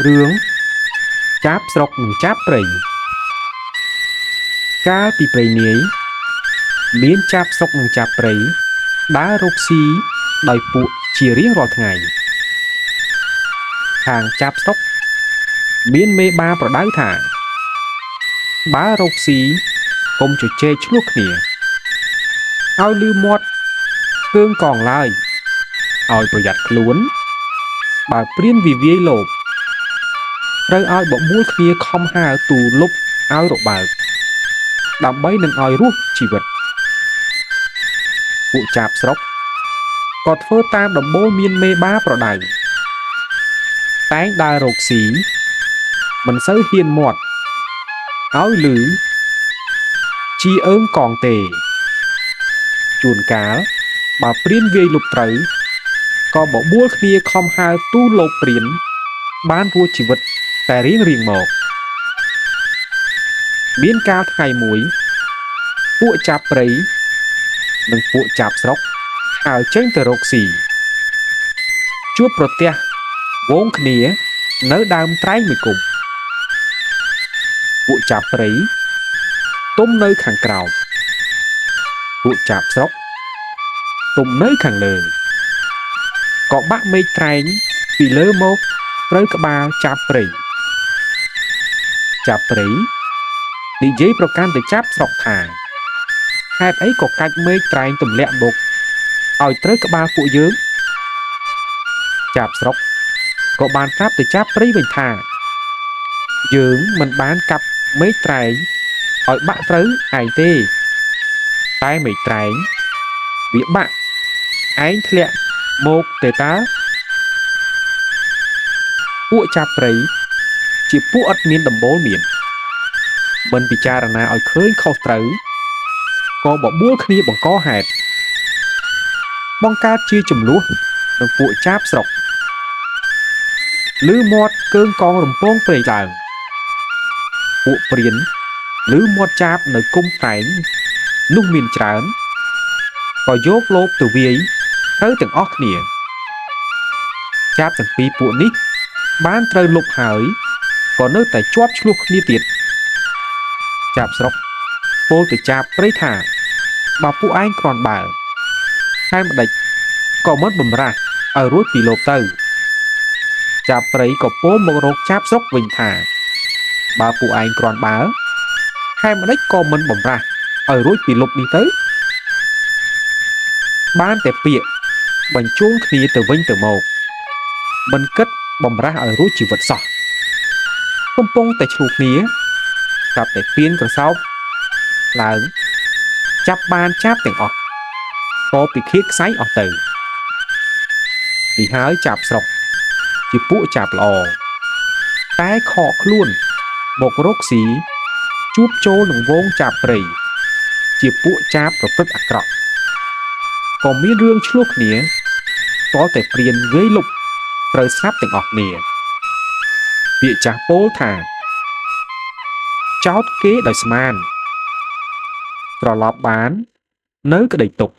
រឿងចាប់ស្រុកនិងចាប់ព្រៃកាលពីព្រៃនាយមានចាប់ស្រុកនិងចាប់ព្រៃដើររកស៊ីដោយពួកជារៀងរាល់ថ្ងៃខាងចាប់ស្រុកមានមេបាប្រដៅថាបើរកស៊ីកុំជជែកឆ្លោះគ្នាឲ្យលឺមាត់គឿងកងឡើយឲ្យប្រយ័ត្នខ្លួនបើព្រានវិវាយលោភត្រូវឲ្យបបួលគ្នាខំហាវទូលុបឲ្យរបើកដើម្បីនឹងឲ្យរស់ជីវិតពួកចាប់ស្រុកក៏ធ្វើតាមដំបូលមានមេបាប្រដៅតែងដើររកស៊ីមិនសូវហ៊ានមាត់ឲ្យលឺជាអើងកងទេជួនកាលបើព្រានវាយលុបត្រូវក៏បបួលគ្នាខំហាវទូលលោបព្រានបានរួចជីវិតតែរៀងមកមានកាលថ្ងៃមួយពួកចាប់ព្រៃនិងពួកចាប់ស្រុកហើរចេញទៅរកស៊ីជួបប្រទះវងគ្នានៅដើមត្រែងមួយគុំពួកចាប់ព្រៃទុំនៅខាងក្រោមពួកចាប់ស្រុកទុំនៅខាងលើក៏បាក់មេឃត្រែងពីលើមកត្រូវក្បាលចាប់ព្រៃចាប់ព្រៃនិយាយប្រកាន់ទៅចាប់ស្រុកថាហេតុអីក៏កាច់មេឃត្រែងទម្លាក់មកឲ្យត្រូវក្បាលពួកយើងចាប់ស្រុកក៏បានប្រាប់ទៅចាប់ព្រៃវិញថាយើងមិនបានកាប់មេឃត្រែងឲ្យបាក់ត្រូវឯងទេតែមេឃត្រែងវាបាក់ឯងធ្លាក់មកទេតើពួកចាប់ព្រៃជាពួកអត់មានដំបូលមានមិនពិចារណាឲ្យឃើញខុសត្រូវក៏បបួលគ្នាបង្កហេតុបង្កើតជាចំនួននឹងពួកចាប់ស្រុកឮមាត់កើងកងរំពងព្រៃឡើងពួកព្រានឮមាត់ចាប់នៅគុំតែងនោះមានច្រើនក៏យកលបទៅវាយត្រូវទាំងអស់គ្នាចាប់ទាំងពីរពួកនេះបានត្រូវលុបហើយក៏នៅតែជាប់ឆ្លោះគ្នាទៀតចាប់ស្រុកពោលទៅចាប់ព្រៃថាបើពួកឯងគ្រាន់បើតែម្ដេចក៏មិនបំរាស់ឲ្យរួចពីលោកទៅចាប់ព្រៃក៏ពោលមករកចាប់ស្រុកវិញថាបើពួកឯងគ្រាន់បើតែម្ដេចក៏មិនបំរាស់ឲ្យរួចពីលុបនេះទៅបានតែពាក្យបញ្ជូនគ្នាទៅវិញទៅមកមិនគិតបំរាស់ឲ្យរួចជីវិតសោះកំពុងតែឆ្លោះគ្នាស្រាប់តែពៀនក្រសោបឡើងចាប់បានចាប់ទាំងអស់ក៏ពិឃាតខ្សែអស់ទៅនេះហើយចាប់ស្រុកជាពួកចាប់ល្អតែខកខ្លួនមករកស៊ីជួបចូលនឹងវងចាប់ព្រៃជាពួកចាប់ប្រព្រឹត្តអាក្រក់ក៏មានរឿងឆ្លោះគ្នាតតែព្រានវាយលុបត្រូវស្លាប់ទាំងអស់គ្នាពាក្យចាស់ពោលថាចោតគេដោយស្មានត្រឡប់បាននៅក្តីទុក្ខ